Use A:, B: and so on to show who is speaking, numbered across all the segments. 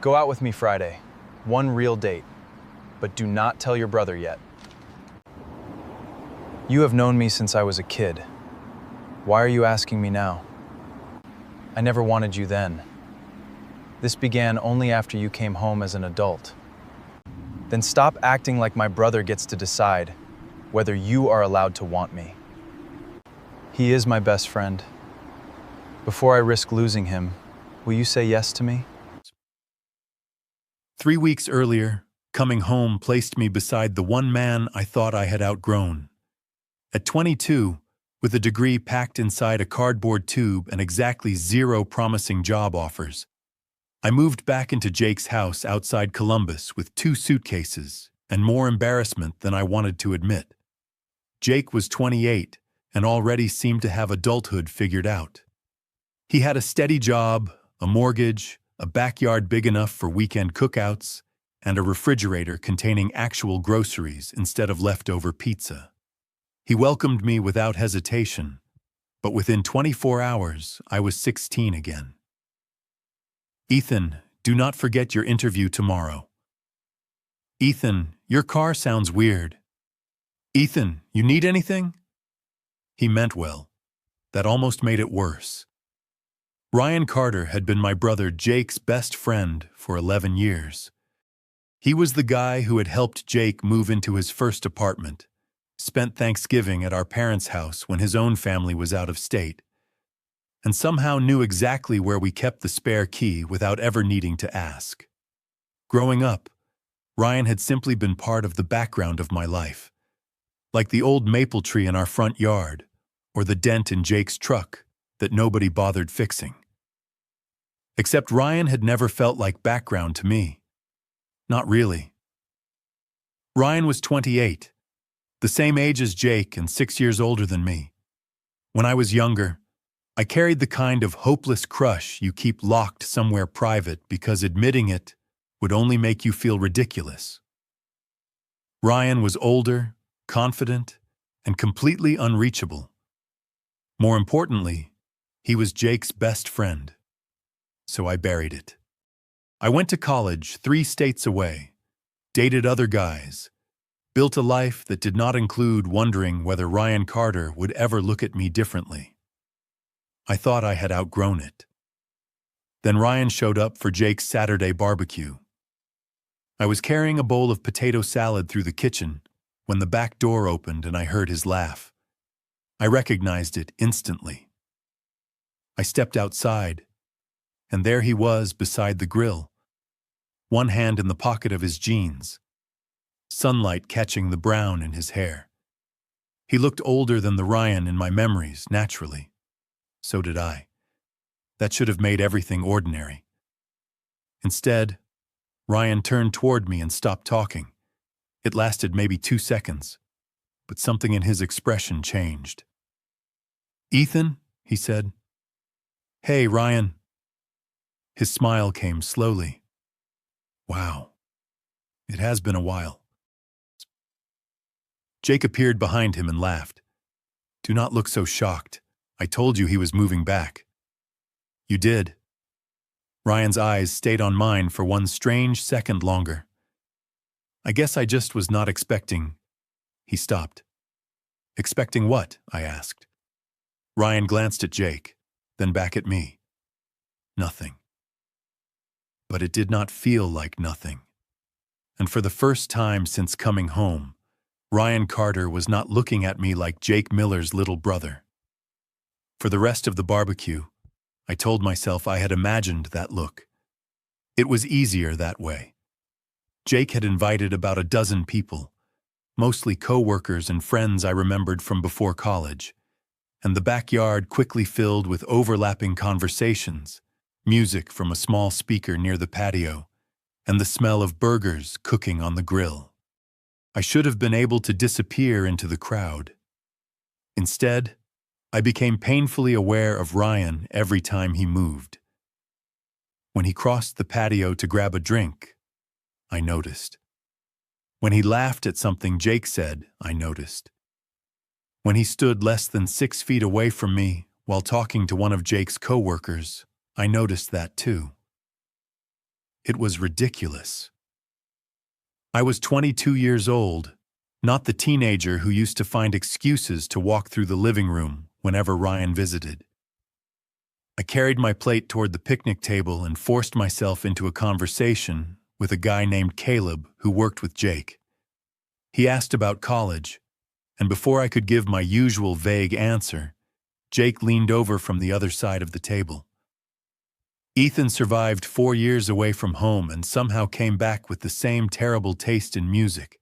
A: Go out with me Friday. One real date. But do not tell your brother yet. You have known me since I was a kid. Why are you asking me now? I never wanted you then. This began only after you came home as an adult. Then stop acting like my brother gets to decide whether you are allowed to want me. He is my best friend. Before I risk losing him, will you say yes to me?
B: 3 weeks earlier, coming home placed me beside the one man I thought I had outgrown. At 22, with a degree packed inside a cardboard tube and exactly 0 promising job offers, I moved back into Jake's house outside Columbus with 2 suitcases and more embarrassment than I wanted to admit. Jake was 28 and already seemed to have adulthood figured out. He had a steady job, a mortgage, a backyard big enough for weekend cookouts, and a refrigerator containing actual groceries instead of leftover pizza. He welcomed me without hesitation, but within 24 hours, I was 16 again. Ethan, do not forget your interview tomorrow. Ethan, your car sounds weird. Ethan, you need anything? He meant well. That almost made it worse. Ryan Carter had been my brother Jake's best friend for 11 years. He was the guy who had helped Jake move into his first apartment, spent Thanksgiving at our parents' house when his own family was out of state, and somehow knew exactly where we kept the spare key without ever needing to ask. Growing up, Ryan had simply been part of the background of my life, like the old maple tree in our front yard or the dent in Jake's truck that nobody bothered fixing. Except Ryan had never felt like background to me. Not really. Ryan was 28, the same age as Jake and 6 years older than me. When I was younger, I carried the kind of hopeless crush you keep locked somewhere private because admitting it would only make you feel ridiculous. Ryan was older, confident, and completely unreachable. More importantly, he was Jake's best friend. So I buried it. I went to college 3 states away, dated other guys, built a life that did not include wondering whether Ryan Carter would ever look at me differently. I thought I had outgrown it. Then Ryan showed up for Jake's Saturday barbecue. I was carrying a bowl of potato salad through the kitchen when the back door opened and I heard his laugh. I recognized it instantly. I stepped outside, and there he was beside the grill, one hand in the pocket of his jeans, sunlight catching the brown in his hair. He looked older than the Ryan in my memories, naturally. So did I. That should have made everything ordinary. Instead, Ryan turned toward me and stopped talking. It lasted maybe 2 seconds, but something in his expression changed. "Ethan," he said. "Hey, Ryan." His smile came slowly. "Wow, it has been a while." Jake appeared behind him and laughed. "Do not look so shocked. I told you he was moving back." "You did." Ryan's eyes stayed on mine for one strange second longer. "I guess I just was not expecting—" He stopped. "Expecting what?" I asked. Ryan glanced at Jake, then back at me. Nothing. But it did not feel like nothing. And for the first time since coming home, Ryan Carter was not looking at me like Jake Miller's little brother. For the rest of the barbecue, I told myself I had imagined that look. It was easier that way. Jake had invited about a dozen people, mostly co-workers and friends I remembered from before college, and the backyard quickly filled with overlapping conversations, music from a small speaker near the patio, and the smell of burgers cooking on the grill. I should have been able to disappear into the crowd. Instead, I became painfully aware of Ryan every time he moved. When he crossed the patio to grab a drink, I noticed. When he laughed at something Jake said, I noticed. When he stood less than 6 feet away from me while talking to one of Jake's co-workers, I noticed that too. It was ridiculous. I was 22 years old, not the teenager who used to find excuses to walk through the living room whenever Ryan visited. I carried my plate toward the picnic table and forced myself into a conversation with a guy named Caleb who worked with Jake. He asked about college, and before I could give my usual vague answer, Jake leaned over from the other side of the table. Ethan survived 4 years away from home and somehow came back with the same terrible taste in music.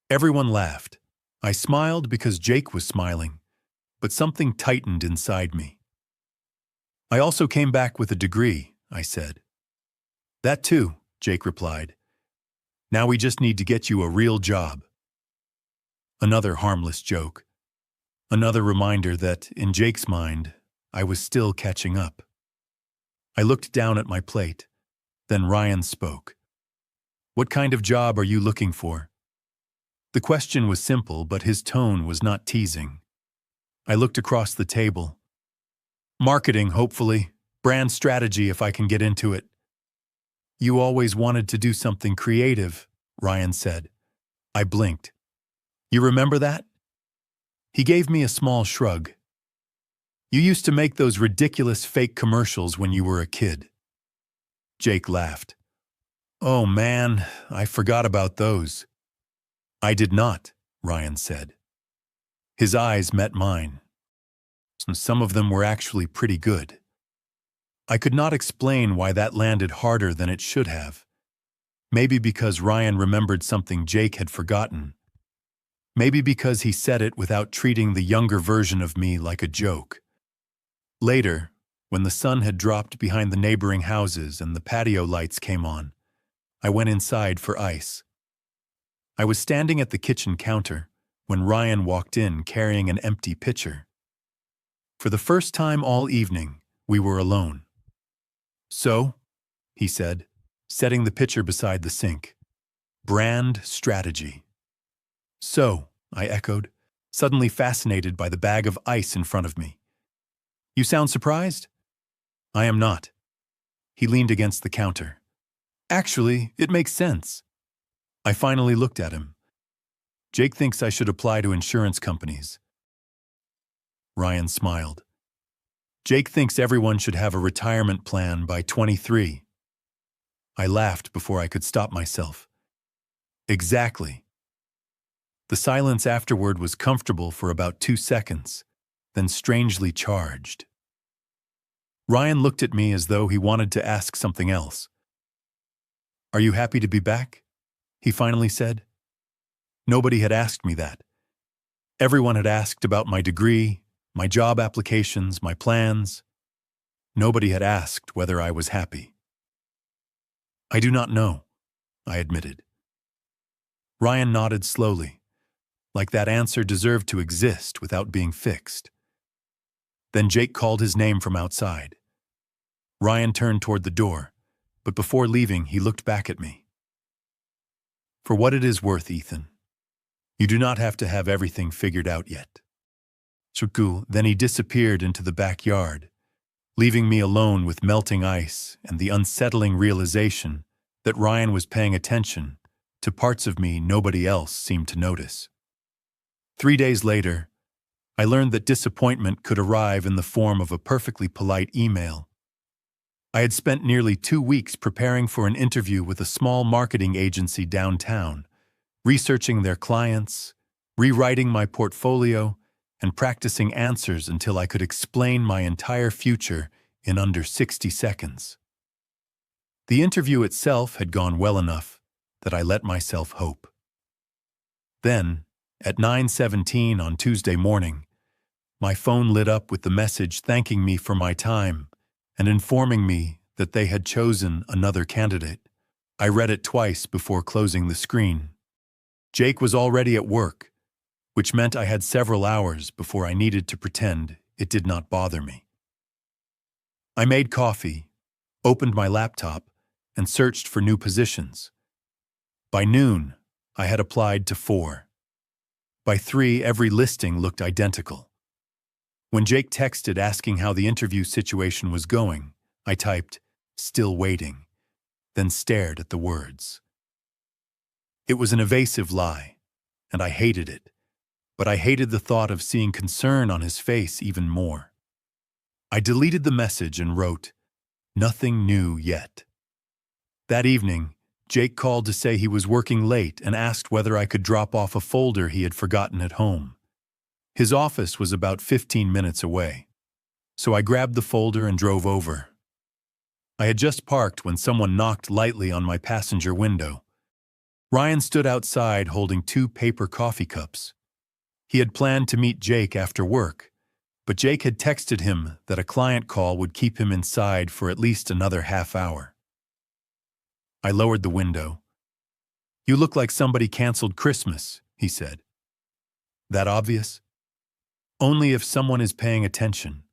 B: Everyone laughed. I smiled because Jake was smiling, but something tightened inside me. I also came back with a degree, I said. That too, Jake replied. Now we just need to get you a real job. Another harmless joke. Another reminder that, in Jake's mind, I was still catching up. I looked down at my plate. Then Ryan spoke. What kind of job are you looking for? The question was simple, but his tone was not teasing. I looked across the table. Marketing, hopefully. Brand strategy, if I can get into it. You always wanted to do something creative, Ryan said. I blinked. You remember that? He gave me a small shrug. You used to make those ridiculous fake commercials when you were a kid. Jake laughed. Oh man, I forgot about those. I did not, Ryan said. His eyes met mine. Some of them were actually pretty good. I could not explain why that landed harder than it should have. Maybe because Ryan remembered something Jake had forgotten. Maybe because he said it without treating the younger version of me like a joke. Later, when the sun had dropped behind the neighboring houses and the patio lights came on, I went inside for ice. I was standing at the kitchen counter when Ryan walked in carrying an empty pitcher. For the first time all evening, we were alone. So, he said, setting the pitcher beside the sink. Brand strategy. So, I echoed, suddenly fascinated by the bag of ice in front of me. You sound surprised? I am not. He leaned against the counter. Actually, it makes sense. I finally looked at him. Jake thinks I should apply to insurance companies. Ryan smiled. Jake thinks everyone should have a retirement plan by 23. I laughed before I could stop myself. Exactly. The silence afterward was comfortable for about 2 seconds, then strangely charged. Ryan looked at me as though he wanted to ask something else. Are you happy to be back? He finally said. Nobody had asked me that. Everyone had asked about my degree, my job applications, my plans. Nobody had asked whether I was happy. I do not know, I admitted. Ryan nodded slowly, like that answer deserved to exist without being fixed. Then Jake called his name from outside. Ryan turned toward the door, but before leaving, he looked back at me. For what it is worth, Ethan, you do not have to have everything figured out yet. Then he disappeared into the backyard, leaving me alone with melting ice and the unsettling realization that Ryan was paying attention to parts of me nobody else seemed to notice. 3 days later, I learned that disappointment could arrive in the form of a perfectly polite email. I had spent nearly 2 weeks preparing for an interview with a small marketing agency downtown, researching their clients, rewriting my portfolio, and practicing answers until I could explain my entire future in under 60 seconds. The interview itself had gone well enough that I let myself hope. Then, at 9:17 on Tuesday morning, my phone lit up with the message thanking me for my time and informing me that they had chosen another candidate. I read it twice before closing the screen. Jake was already at work, which meant I had several hours before I needed to pretend it did not bother me. I made coffee, opened my laptop, and searched for new positions. By noon, I had applied to 4. By 3, every listing looked identical. When Jake texted asking how the interview situation was going, I typed, still waiting, then stared at the words. It was an evasive lie, and I hated it, but I hated the thought of seeing concern on his face even more. I deleted the message and wrote, "Nothing new yet." That evening, Jake called to say he was working late and asked whether I could drop off a folder he had forgotten at home. His office was about 15 minutes away, so I grabbed the folder and drove over. I had just parked when someone knocked lightly on my passenger window. Ryan stood outside holding 2 paper coffee cups. He had planned to meet Jake after work, but Jake had texted him that a client call would keep him inside for at least another half hour. I lowered the window. "You look like somebody canceled Christmas," he said. "That obvious?" "Only if someone is paying attention."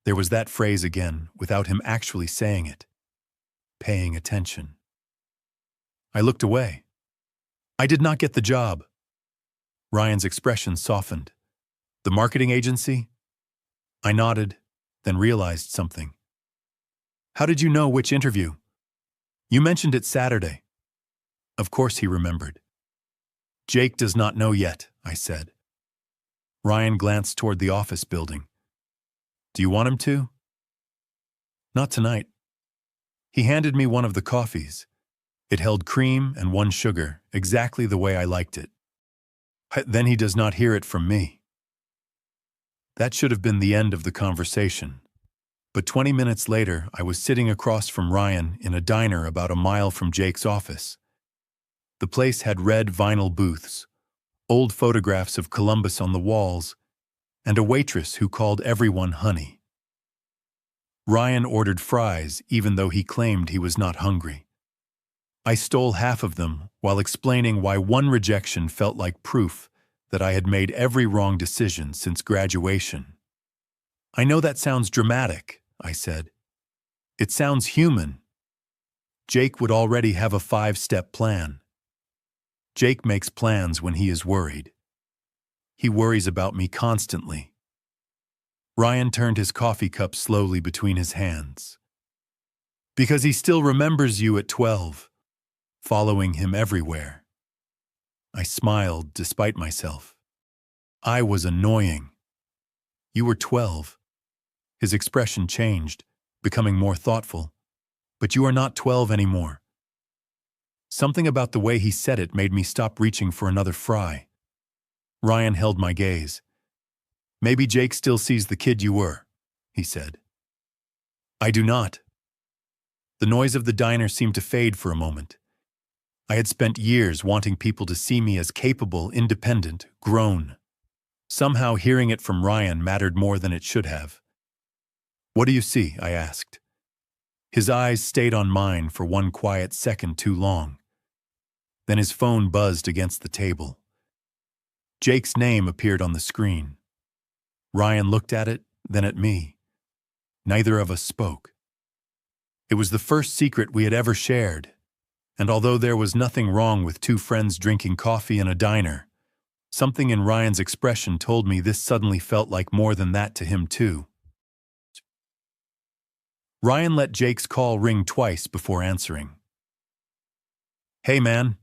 B: There was that phrase again, without him actually saying it. Paying attention. I looked away. "I did not get the job." Ryan's expression softened. "The marketing agency?" I nodded, then realized something. "How did you know which interview?" "You mentioned it Saturday." Of course he remembered. "Jake does not know yet," I said. Ryan glanced toward the office building. "Do you want him to?" "Not tonight." He handed me one of the coffees. It held cream and 1 sugar, exactly the way I liked it. "Then he does not hear it from me." That should have been the end of the conversation. But 20 minutes later, I was sitting across from Ryan in a diner about a mile from Jake's office. The place had red vinyl booths, old photographs of Columbus on the walls, and a waitress who called everyone honey. Ryan ordered fries even though he claimed he was not hungry. I stole half of them while explaining why one rejection felt like proof that I had made every wrong decision since graduation. "I know that sounds dramatic," I said. "It sounds human. Jake would already have a 5-step plan. Jake makes plans when he is worried. He worries about me constantly." Ryan turned his coffee cup slowly between his hands. "Because he still remembers you at 12, following him everywhere." I smiled despite myself. I was annoying. "You were 12. His expression changed, becoming more thoughtful. "But you are not 12 anymore." Something about the way he said it made me stop reaching for another fry. Ryan held my gaze. "Maybe Jake still sees the kid you were," he said. "I do not." The noise of the diner seemed to fade for a moment. I had spent years wanting people to see me as capable, independent, grown. Somehow hearing it from Ryan mattered more than it should have. "What do you see?" I asked. His eyes stayed on mine for 1 quiet second too long. Then his phone buzzed against the table. Jake's name appeared on the screen. Ryan looked at it, then at me. Neither of us spoke. It was the first secret we had ever shared, and although there was nothing wrong with 2 friends drinking coffee in a diner, something in Ryan's expression told me this suddenly felt like more than that to him too. Ryan let Jake's call ring twice before answering. "Hey, man."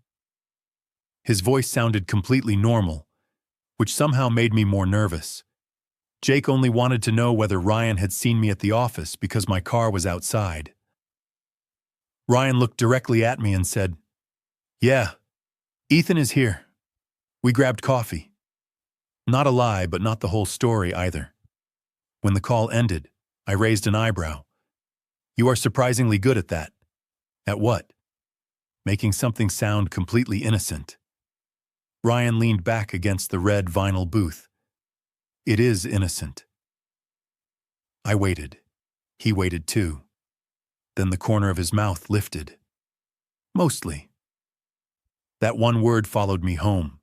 B: His voice sounded completely normal, which somehow made me more nervous. Jake only wanted to know whether Ryan had seen me at the office because my car was outside. Ryan looked directly at me and said, "Yeah, Ethan is here. We grabbed coffee." Not a lie, but not the whole story either. When the call ended, I raised an eyebrow. "You are surprisingly good at that." "At what?" "Making something sound completely innocent." Ryan leaned back against the red vinyl booth. "It is innocent." I waited. He waited too. Then the corner of his mouth lifted. "Mostly." That one word followed me home.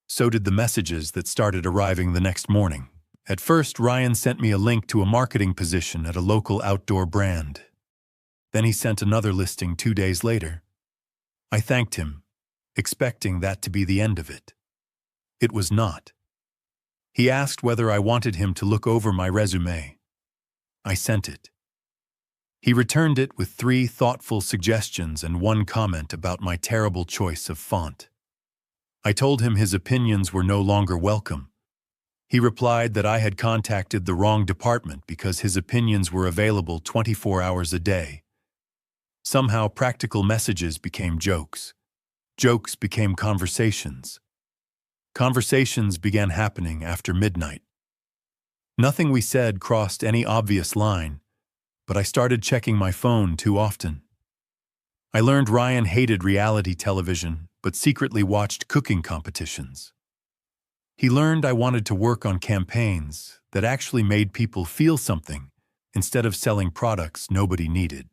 B: So did the messages that started arriving the next morning. At first, Ryan sent me a link to a marketing position at a local outdoor brand. Then he sent another listing 2 days later. I thanked him, expecting that to be the end of it. It was not. He asked whether I wanted him to look over my resume. I sent it. He returned it with 3 thoughtful suggestions and 1 comment about my terrible choice of font. I told him his opinions were no longer welcome. He replied that I had contacted the wrong department because his opinions were available 24 hours a day. Somehow practical messages became jokes. Jokes became conversations. Conversations began happening after midnight. Nothing we said crossed any obvious line, but I started checking my phone too often. I learned Ryan hated reality television, but secretly watched cooking competitions. He learned I wanted to work on campaigns that actually made people feel something instead of selling products nobody needed.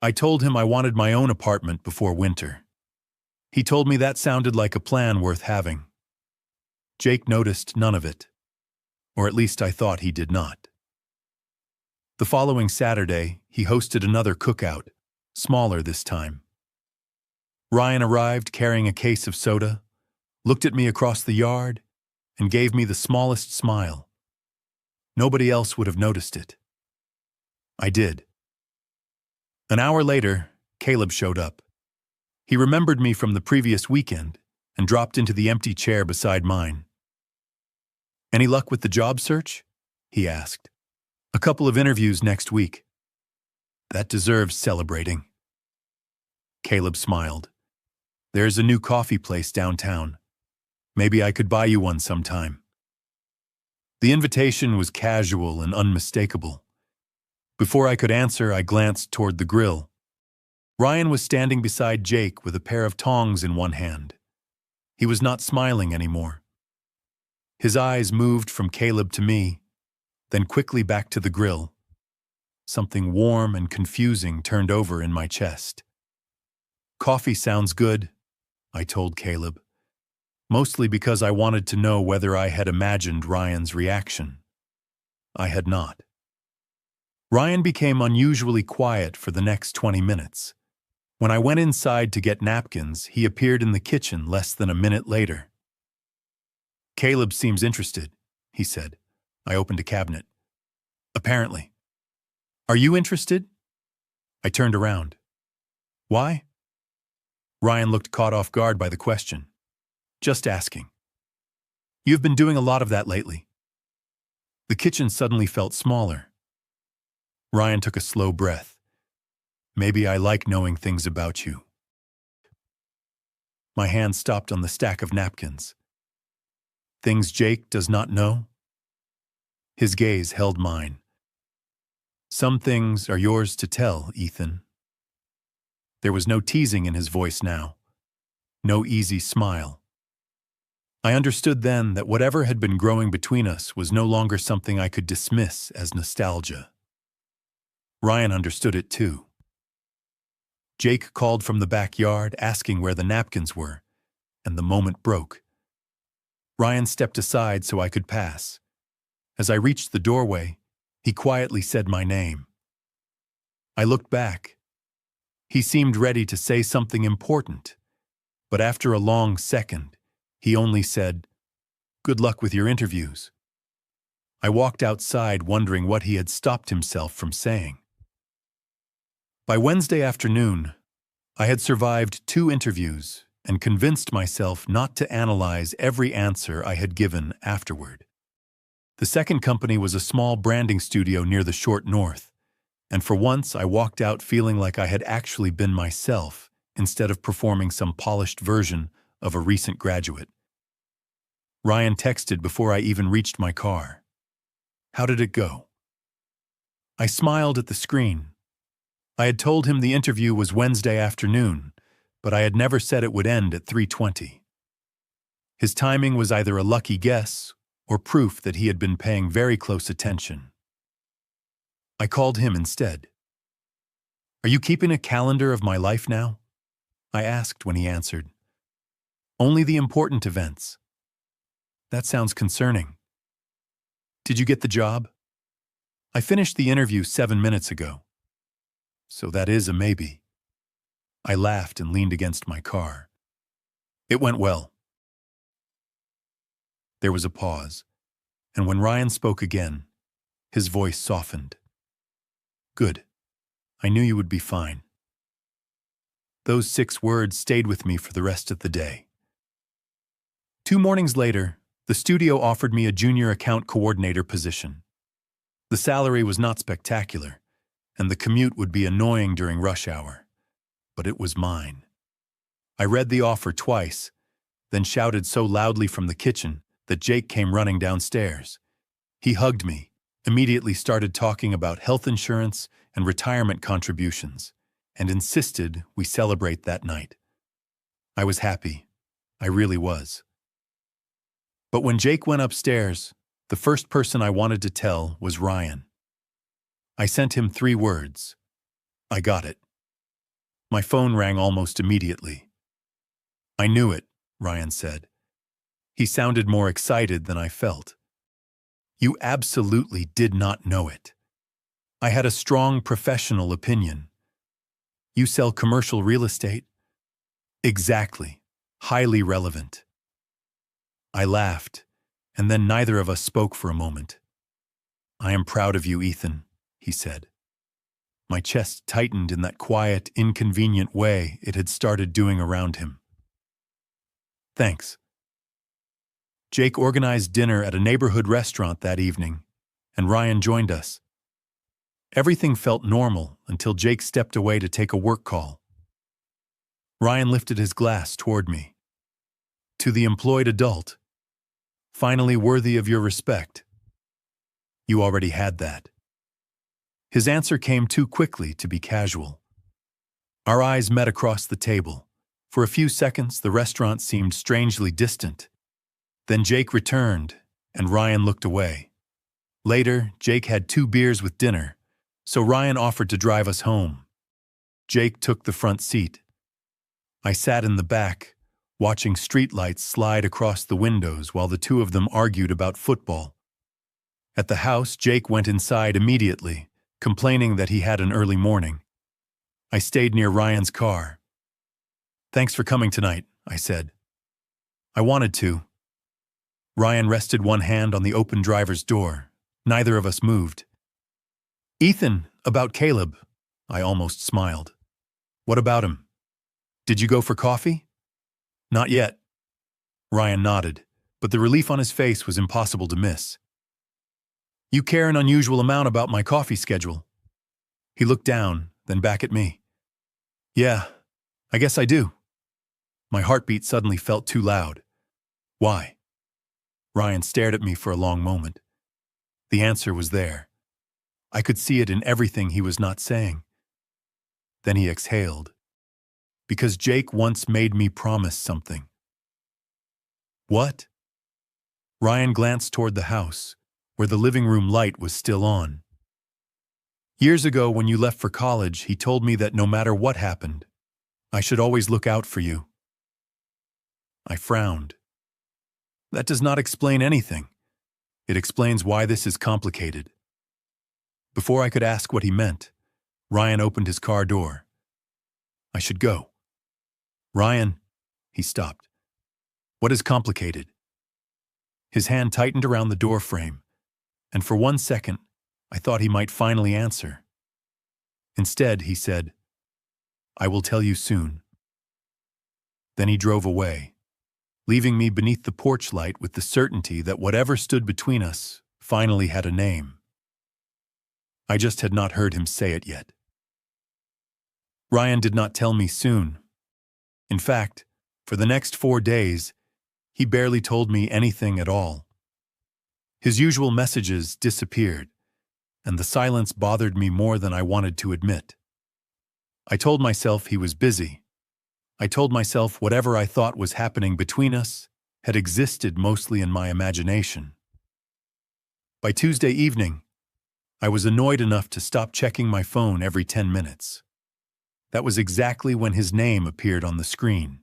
B: I told him I wanted my own apartment before winter. He told me that sounded like a plan worth having. Jake noticed none of it, or at least I thought he did not. The following Saturday, he hosted another cookout, smaller this time. Ryan arrived carrying a case of soda, looked at me across the yard, and gave me the smallest smile. Nobody else would have noticed it. I did. An hour later, Caleb showed up. He remembered me from the previous weekend and dropped into the empty chair beside mine. "Any luck with the job search?" he asked. "A couple of interviews next week." "That deserves celebrating." Caleb smiled. "There's a new coffee place downtown. Maybe I could buy you one sometime." The invitation was casual and unmistakable. Before I could answer, I glanced toward the grill. Ryan was standing beside Jake with a pair of tongs in one hand. He was not smiling anymore. His eyes moved from Caleb to me, then quickly back to the grill. Something warm and confusing turned over in my chest. "Coffee sounds good," I told Caleb, mostly because I wanted to know whether I had imagined Ryan's reaction. I had not. Ryan became unusually quiet for the next 20 minutes. When I went inside to get napkins, he appeared in the kitchen less than a minute later. "Caleb seems interested," he said. I opened a cabinet. "Apparently." "Are you interested?" I turned around. "Why?" Ryan looked caught off guard by the question. "Just asking." "You've been doing a lot of that lately." The kitchen suddenly felt smaller. Ryan took a slow breath. "Maybe I like knowing things about you." My hand stopped on the stack of napkins. "Things Jake does not know?" His gaze held mine. "Some things are yours to tell, Ethan." There was no teasing in his voice now. No easy smile. I understood then that whatever had been growing between us was no longer something I could dismiss as nostalgia. Ryan understood it too. Jake called from the backyard asking where the napkins were, and the moment broke. Ryan stepped aside so I could pass. As I reached the doorway, he quietly said my name. I looked back. He seemed ready to say something important, but after a long second, he only said, "Good luck with your interviews." I walked outside wondering what he had stopped himself from saying. By Wednesday afternoon, I had survived 2 interviews and convinced myself not to analyze every answer I had given afterward. The second company was a small branding studio near the short north, and for once I walked out feeling like I had actually been myself instead of performing some polished version of a recent graduate. Ryan texted before I even reached my car. "How did it go?" I smiled at the screen. I had told him the interview was Wednesday afternoon, but I had never said it would end at 3:20. His timing was either a lucky guess or proof that he had been paying very close attention. I called him instead. "Are you keeping a calendar of my life now?" I asked when he answered. "Only the important events." "That sounds concerning." "Did you get the job?" "I finished the interview 7 minutes ago." "So that is a maybe." I laughed and leaned against my car. "It went well." There was a pause, and when Ryan spoke again, his voice softened. "Good. I knew you would be fine. Those 6 words stayed with me for the rest of the day. 2 mornings later, the studio offered me a junior account coordinator position. The salary was not spectacular, and the commute would be annoying during rush hour. But it was mine. I read the offer twice, then shouted so loudly from the kitchen that Jake came running downstairs. He hugged me, immediately started talking about health insurance and retirement contributions, and insisted we celebrate that night. I was happy. I really was. But when Jake went upstairs, the first person I wanted to tell was Ryan. I sent him 3 words. I got it. My phone rang almost immediately. I knew it, Ryan said. He sounded more excited than I felt. You absolutely did not know it. I had a strong professional opinion. You sell commercial real estate? Exactly. Highly relevant. I laughed, and then neither of us spoke for a moment. I am proud of you, Ethan, he said. My chest tightened in that quiet, inconvenient way it had started doing around him. Thanks. Jake organized dinner at a neighborhood restaurant that evening, and Ryan joined us. Everything felt normal until Jake stepped away to take a work call. Ryan lifted his glass toward me. To the employed adult, finally worthy of your respect. You already had that. His answer came too quickly to be casual. Our eyes met across the table. For a few seconds, the restaurant seemed strangely distant. Then Jake returned, and Ryan looked away. Later, Jake had 2 beers with dinner, so Ryan offered to drive us home. Jake took the front seat. I sat in the back, watching streetlights slide across the windows while the 2 of them argued about football. At the house, Jake went inside immediately, complaining that he had an early morning. I stayed near Ryan's car. Thanks for coming tonight, I said. I wanted to. Ryan rested one hand on the open driver's door. Neither of us moved. Ethan, about Caleb. I almost smiled. What about him? Did you go for coffee? Not yet. Ryan nodded, but the relief on his face was impossible to miss. You care an unusual amount about my coffee schedule. He looked down, then back at me. Yeah, I guess I do. My heartbeat suddenly felt too loud. Why? Ryan stared at me for a long moment. The answer was there. I could see it in everything he was not saying. Then he exhaled. Because Jake once made me promise something. What? Ryan glanced toward the house, where the living room light was still on. Years ago, when you left for college, he told me that no matter what happened, I should always look out for you. I frowned. That does not explain anything. It explains why this is complicated. Before I could ask what he meant, Ryan opened his car door. I should go. Ryan, he stopped. What is complicated? His hand tightened around the door frame, and for 1 second, I thought he might finally answer. Instead, he said, I will tell you soon. Then he drove away, leaving me beneath the porch light with the certainty that whatever stood between us finally had a name. I just had not heard him say it yet. Ryan did not tell me soon. In fact, for the next 4 days, he barely told me anything at all. His usual messages disappeared, and the silence bothered me more than I wanted to admit. I told myself he was busy. I told myself whatever I thought was happening between us had existed mostly in my imagination. By Tuesday evening, I was annoyed enough to stop checking my phone every 10 minutes. That was exactly when his name appeared on the screen.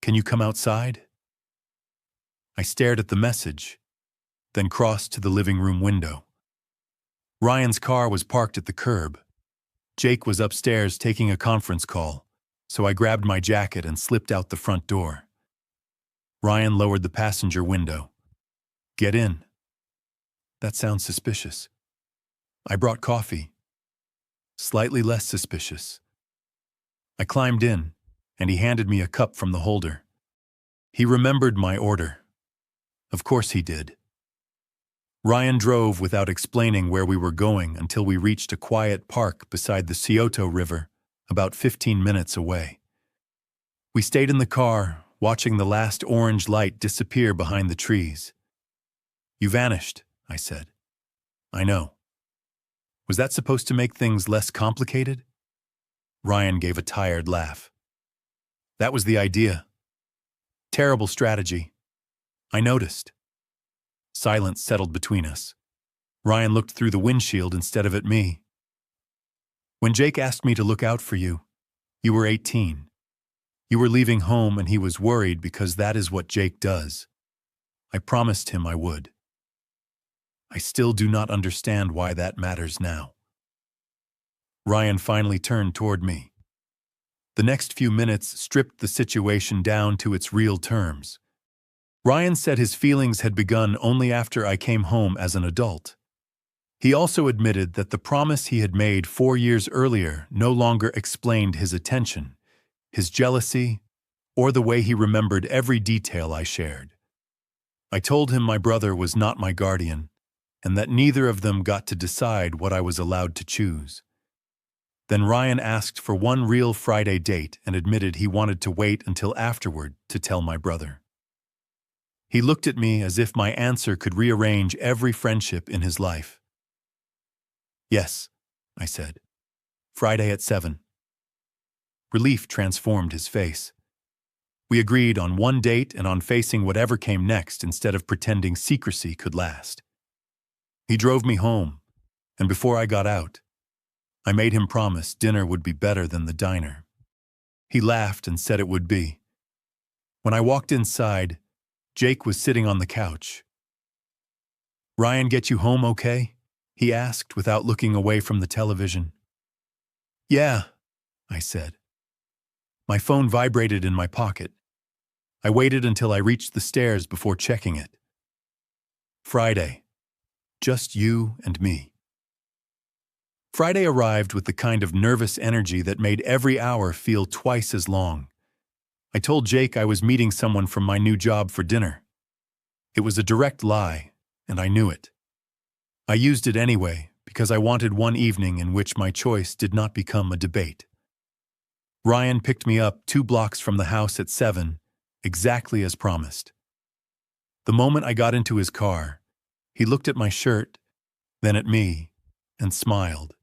B: Can you come outside? I stared at the message, then crossed to the living room window. Ryan's car was parked at the curb. Jake was upstairs taking a conference call, so I grabbed my jacket and slipped out the front door. Ryan lowered the passenger window. Get in. That sounds suspicious. I brought coffee. slightly less suspicious. I climbed in, and he handed me a cup from the holder. He remembered my order. Of course he did. Ryan drove without explaining where we were going until we reached a quiet park beside the Scioto River, about 15 minutes away. We stayed in the car, watching the last orange light disappear behind the trees. "You vanished," I said. "I know. Was that supposed to make things less complicated?" Ryan gave a tired laugh. "That was the idea. Terrible strategy. I noticed." Silence settled between us. Ryan looked through the windshield instead of at me. "When Jake asked me to look out for you, you were 18. You were leaving home and he was worried because that is what Jake does. I promised him I would. I still do not understand why that matters now." Ryan finally turned toward me. The next few minutes stripped the situation down to its real terms. Ryan said his feelings had begun only after I came home as an adult. He also admitted that the promise he had made 4 years earlier no longer explained his attention, his jealousy, or the way he remembered every detail I shared. I told him my brother was not my guardian, and that neither of them got to decide what I was allowed to choose. Then Ryan asked for one real Friday date and admitted he wanted to wait until afterward to tell my brother. He looked at me as if my answer could rearrange every friendship in his life. "Yes," I said. "Friday at 7. Relief transformed his face. We agreed on one date and on facing whatever came next instead of pretending secrecy could last. He drove me home, and before I got out, I made him promise dinner would be better than the diner. He laughed and said it would be. When I walked inside, Jake was sitting on the couch. "Ryan get you home okay?" he asked without looking away from the television. "Yeah," I said. My phone vibrated in my pocket. I waited until I reached the stairs before checking it. Friday. Just you and me. Friday arrived with the kind of nervous energy that made every hour feel twice as long. I told Jake I was meeting someone from my new job for dinner. It was a direct lie, and I knew it. I used it anyway because I wanted one evening in which my choice did not become a debate. Ryan picked me up 2 blocks from the house at 7, exactly as promised. The moment I got into his car, he looked at my shirt, then at me, and smiled.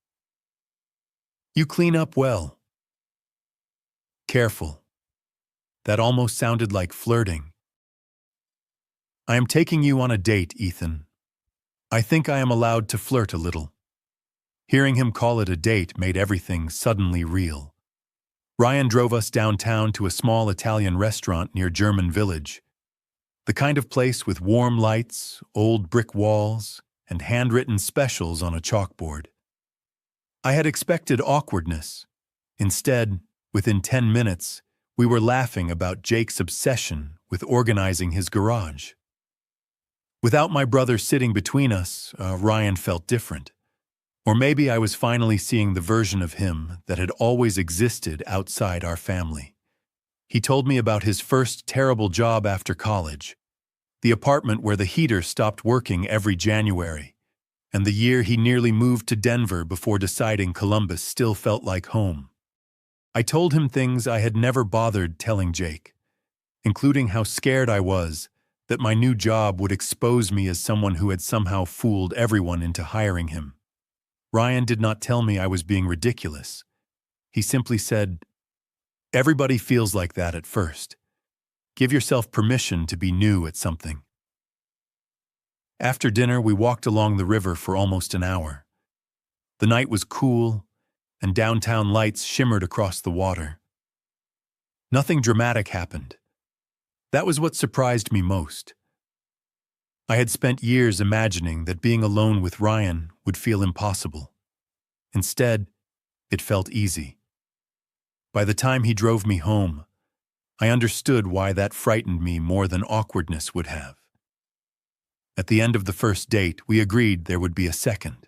B: "You clean up well." Careful. That almost sounded like flirting. "I am taking you on a date, Ethan. I think I am allowed to flirt a little." Hearing him call it a date made everything suddenly real. Ryan drove us downtown to a small Italian restaurant near German Village. The kind of place with warm lights, old brick walls, and handwritten specials on a chalkboard. I had expected awkwardness. Instead, within 10 minutes, we were laughing about Jake's obsession with organizing his garage. Without my brother sitting between us, Ryan felt different. Or maybe I was finally seeing the version of him that had always existed outside our family. He told me about his first terrible job after college, the apartment where the heater stopped working every January, and the year he nearly moved to Denver before deciding Columbus still felt like home. I told him things I had never bothered telling Jake, including how scared I was that my new job would expose me as someone who had somehow fooled everyone into hiring him. Ryan did not tell me I was being ridiculous. He simply said, "Everybody feels like that at first. Give yourself permission to be new at something." After dinner, we walked along the river for almost an hour. The night was cool, and downtown lights shimmered across the water. Nothing dramatic happened. That was what surprised me most. I had spent years imagining that being alone with Ryan would feel impossible. Instead, it felt easy. By the time he drove me home, I understood why that frightened me more than awkwardness would have. At the end of the first date, we agreed there would be a second.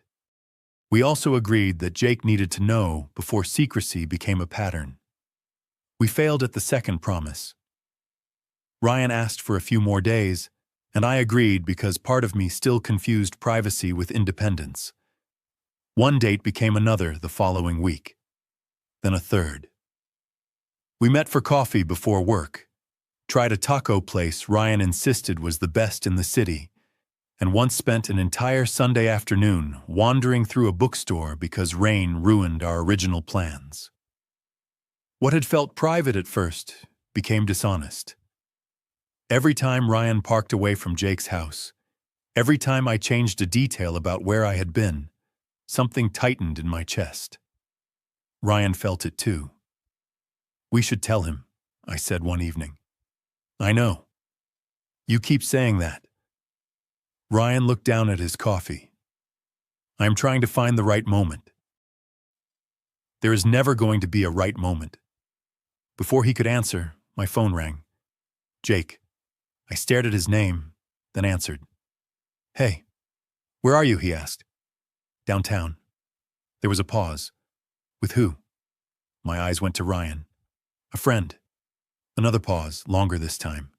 B: We also agreed that Jake needed to know before secrecy became a pattern. We failed at the second promise. Ryan asked for a few more days, and I agreed because part of me still confused privacy with independence. One date became another the following week, then a third. We met for coffee before work, tried a taco place Ryan insisted was the best in the city, and once spent an entire Sunday afternoon wandering through a bookstore because rain ruined our original plans. What had felt private at first became dishonest. Every time Ryan parked away from Jake's house, every time I changed a detail about where I had been, something tightened in my chest. Ryan felt it too. "We should tell him," I said one evening. "I know. You keep saying that." Ryan looked down at his coffee. "I am trying to find the right moment." There is never going to be a right moment. Before he could answer, my phone rang. "Jake." I stared at his name, then answered. "Hey, where are you?" he asked. "Downtown." There was a pause. "With who?" My eyes went to Ryan. "A friend." Another pause, longer this time.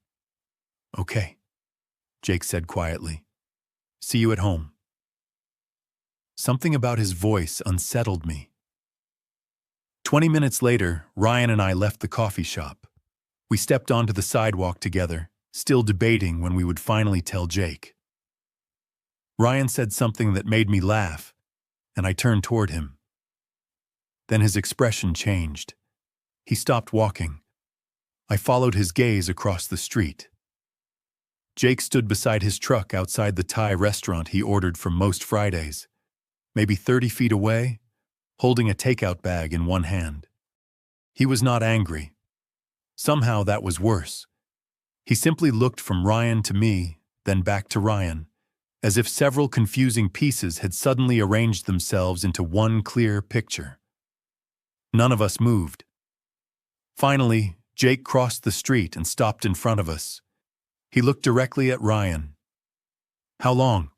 B: "Okay," Jake said quietly. "See you at home." Something about his voice unsettled me. 20 minutes later, Ryan and I left the coffee shop. We stepped onto the sidewalk together, still debating when we would finally tell Jake. Ryan said something that made me laugh, and I turned toward him. Then his expression changed. He stopped walking. I followed his gaze across the street. Jake stood beside his truck outside the Thai restaurant he ordered from most Fridays, maybe 30 feet away, holding a takeout bag in one hand. He was not angry. Somehow that was worse. He simply looked from Ryan to me, then back to Ryan, as if several confusing pieces had suddenly arranged themselves into one clear picture. None of us moved. Finally, Jake crossed the street and stopped in front of us. He looked directly at Ryan. "How long?"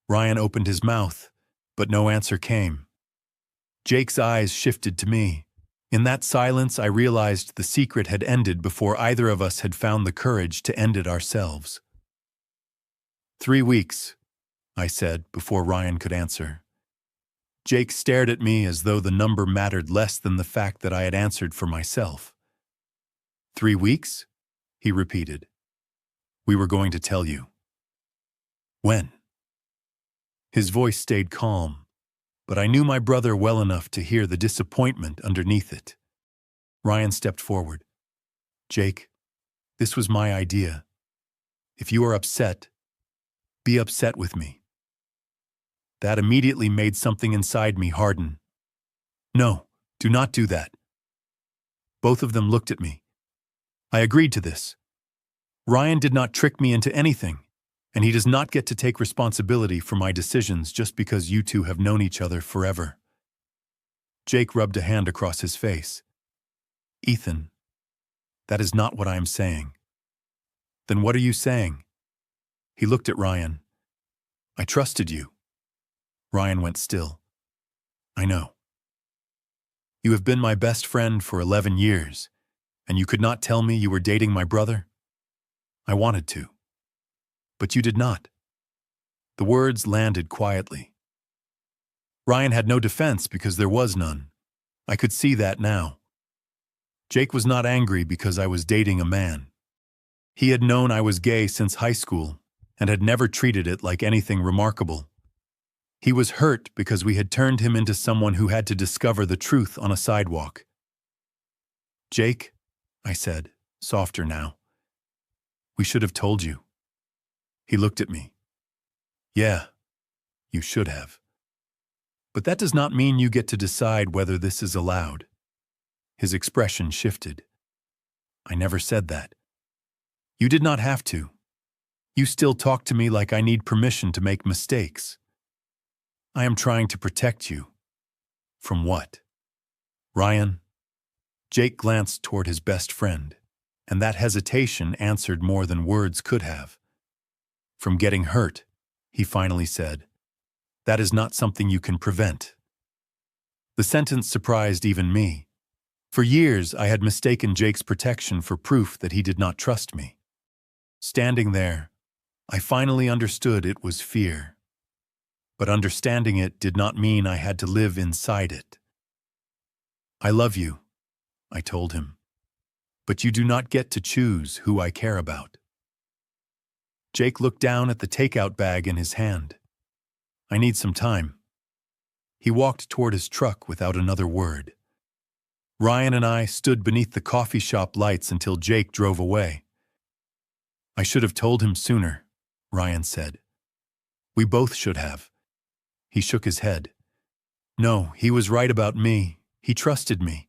B: Ryan opened his mouth, but no answer came. Jake's eyes shifted to me. In that silence, I realized the secret had ended before either of us had found the courage to end it ourselves. 3 weeks, I said before Ryan could answer. Jake stared at me as though the number mattered less than the fact that I had answered for myself. 3 weeks? He repeated. We were going to tell you. When? His voice stayed calm, but I knew my brother well enough to hear the disappointment underneath it. Ryan stepped forward. Jake, this was my idea. If you are upset, be upset with me. That immediately made something inside me harden. No, do not do that. Both of them looked at me. I agreed to this. Ryan did not trick me into anything, and he does not get to take responsibility for my decisions just because you two have known each other forever. Jake rubbed a hand across his face. Ethan, that is not what I am saying. Then what are you saying? He looked at Ryan. I trusted you. Ryan went still. I know. You have been my best friend for 11 years, and you could not tell me you were dating my brother? I wanted to. But you did not. The words landed quietly. Ryan had no defense because there was none. I could see that now. Jake was not angry because I was dating a man. He had known I was gay since high school and had never treated it like anything remarkable. He was hurt because we had turned him into someone who had to discover the truth on a sidewalk. Jake, I said, softer now. We should have told you. He looked at me. Yeah, you should have. But that does not mean you get to decide whether this is allowed. His expression shifted. I never said that. You did not have to. You still talk to me like I need permission to make mistakes. I am trying to protect you. From what? Ryan? Jake glanced toward his best friend, and that hesitation answered more than words could have. From getting hurt, he finally said. That is not something you can prevent. The sentence surprised even me. For years, I had mistaken Jake's protection for proof that he did not trust me. Standing there, I finally understood it was fear. But understanding it did not mean I had to live inside it. I love you, I told him. But you do not get to choose who I care about. Jake looked down at the takeout bag in his hand. I need some time. He walked toward his truck without another word. Ryan and I stood beneath the coffee shop lights until Jake drove away. I should have told him sooner, Ryan said. We both should have. He shook his head. No, he was right about me. He trusted me.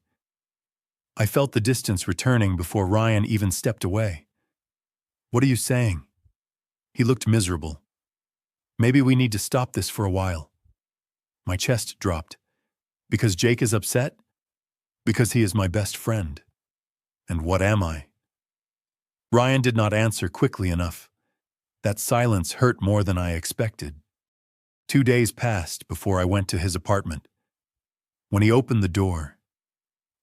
B: I felt the distance returning before Ryan even stepped away. What are you saying? He looked miserable. Maybe we need to stop this for a while. My chest dropped. Because Jake is upset? Because he is my best friend. And what am I? Ryan did not answer quickly enough. That silence hurt more than I expected. 2 days passed before I went to his apartment. When he opened the door,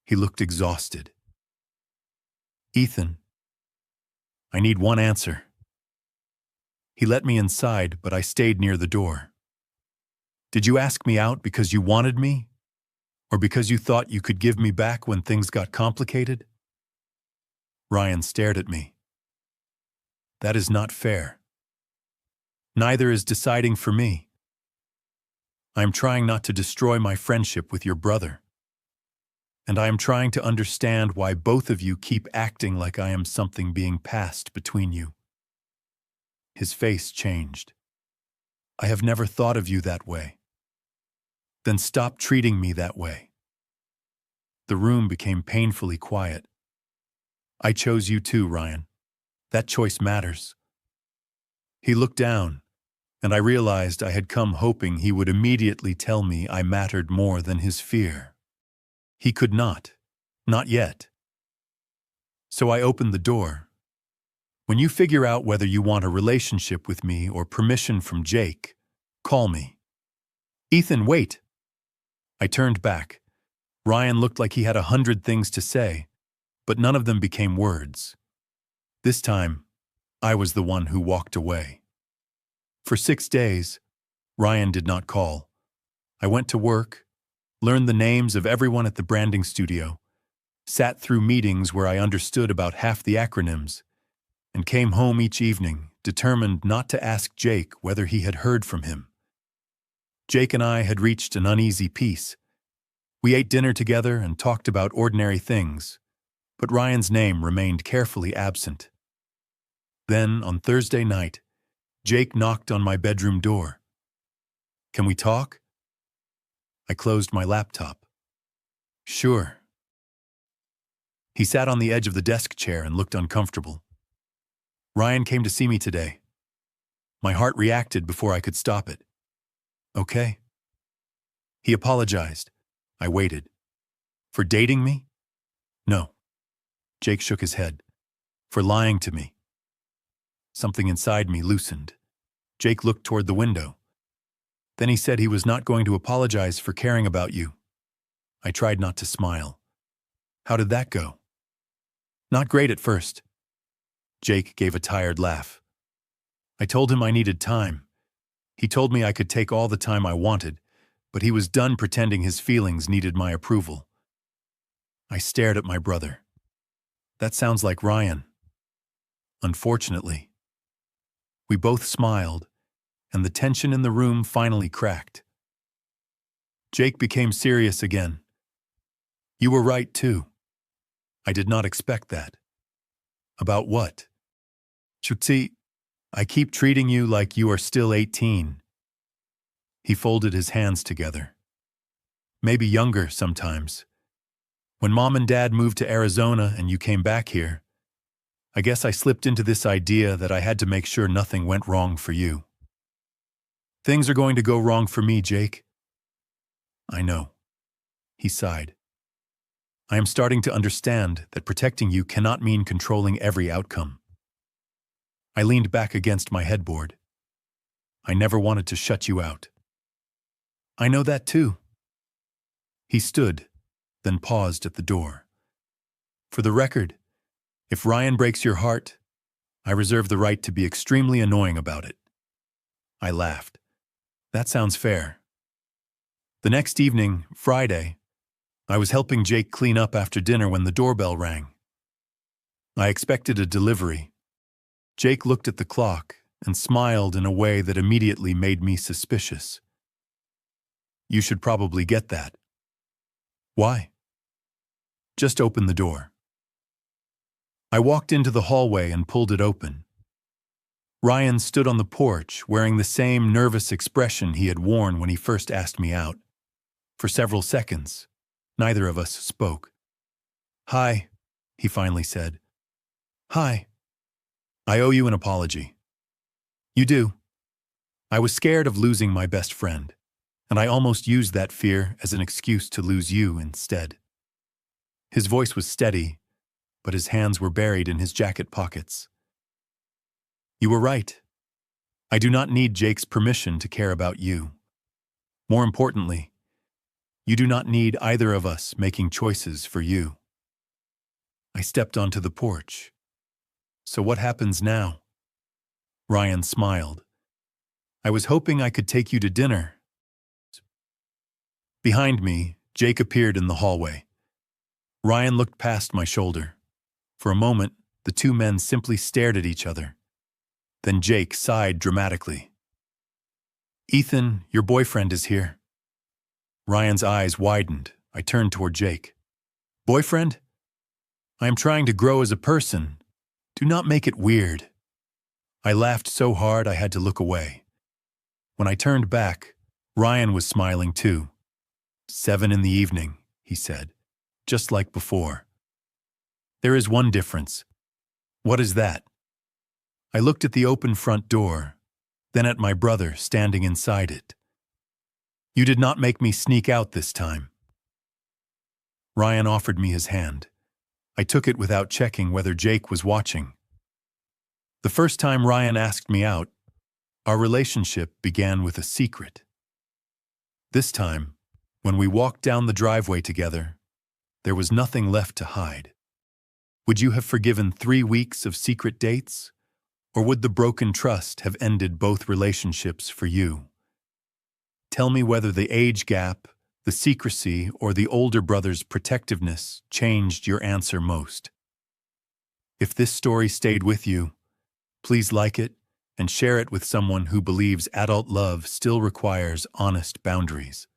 B: he looked exhausted. Ethan, I need one answer. He let me inside, but I stayed near the door. Did you ask me out because you wanted me? Or because you thought you could give me back when things got complicated? Ryan stared at me. That is not fair. Neither is deciding for me. I am trying not to destroy my friendship with your brother. And I am trying to understand why both of you keep acting like I am something being passed between you. His face changed. I have never thought of you that way. Then stop treating me that way. The room became painfully quiet. I chose you too, Ryan. That choice matters. He looked down, and I realized I had come hoping he would immediately tell me I mattered more than his fear. He could not yet. So I opened the door. When you figure out whether you want a relationship with me or permission from Jake, call me. Ethan, wait! I turned back. Ryan looked like he had 100 things to say, but none of them became words. This time, I was the one who walked away. For 6 days, Ryan did not call. I went to work, learned the names of everyone at the branding studio, sat through meetings where I understood about half the acronyms, and came home each evening, determined not to ask Jake whether he had heard from him. Jake and I had reached an uneasy peace. We ate dinner together and talked about ordinary things, but Ryan's name remained carefully absent. Then, on Thursday night, Jake knocked on my bedroom door. Can we talk? I closed my laptop. Sure. He sat on the edge of the desk chair and looked uncomfortable. Ryan came to see me today. My heart reacted before I could stop it. Okay. He apologized. I waited. For dating me? No. Jake shook his head. For lying to me. Something inside me loosened. Jake looked toward the window. Then he said he was not going to apologize for caring about you. I tried not to smile. How did that go? Not great at first. Jake gave a tired laugh. I told him I needed time. He told me I could take all the time I wanted, but he was done pretending his feelings needed my approval. I stared at my brother. That sounds like Ryan. Unfortunately. We both smiled, and the tension in the room finally cracked. Jake became serious again. You were right, too. I did not expect that. About what? Chutzi, I keep treating you like you are still 18. He folded his hands together. Maybe younger sometimes. When Mom and Dad moved to Arizona and you came back here, I guess I slipped into this idea that I had to make sure nothing went wrong for you. Things are going to go wrong for me, Jake. I know. He sighed. I am starting to understand that protecting you cannot mean controlling every outcome. I leaned back against my headboard. I never wanted to shut you out. I know that too. He stood, then paused at the door. For the record, if Ryan breaks your heart, I reserve the right to be extremely annoying about it. I laughed. That sounds fair. The next evening, Friday, I was helping Jake clean up after dinner when the doorbell rang. I expected a delivery. Jake looked at the clock and smiled in a way that immediately made me suspicious. You should probably get that. Why? Just open the door. I walked into the hallway and pulled it open. Ryan stood on the porch wearing the same nervous expression he had worn when he first asked me out. For several seconds, neither of us spoke. Hi, he finally said. Hi. I owe you an apology. You do. I was scared of losing my best friend, and I almost used that fear as an excuse to lose you instead. His voice was steady, but his hands were buried in his jacket pockets. You were right. I do not need Jake's permission to care about you. More importantly, you do not need either of us making choices for you. I stepped onto the porch. So what happens now? Ryan smiled. I was hoping I could take you to dinner. Behind me, Jake appeared in the hallway. Ryan looked past my shoulder. For a moment, the two men simply stared at each other. Then Jake sighed dramatically. Ethan, your boyfriend is here. Ryan's eyes widened. I turned toward Jake. Boyfriend? I am trying to grow as a person. Do not make it weird. I laughed so hard I had to look away. When I turned back, Ryan was smiling too. 7 in the evening, he said, just like before. There is one difference. What is that? I looked at the open front door, then at my brother standing inside it. You did not make me sneak out this time. Ryan offered me his hand. I took it without checking whether Jake was watching. The first time Ryan asked me out, our relationship began with a secret. This time, when we walked down the driveway together, there was nothing left to hide. Would you have forgiven 3 weeks of secret dates? Or would the broken trust have ended both relationships for you? Tell me whether the age gap, the secrecy, or the older brother's protectiveness changed your answer most. If this story stayed with you, please like it and share it with someone who believes adult love still requires honest boundaries.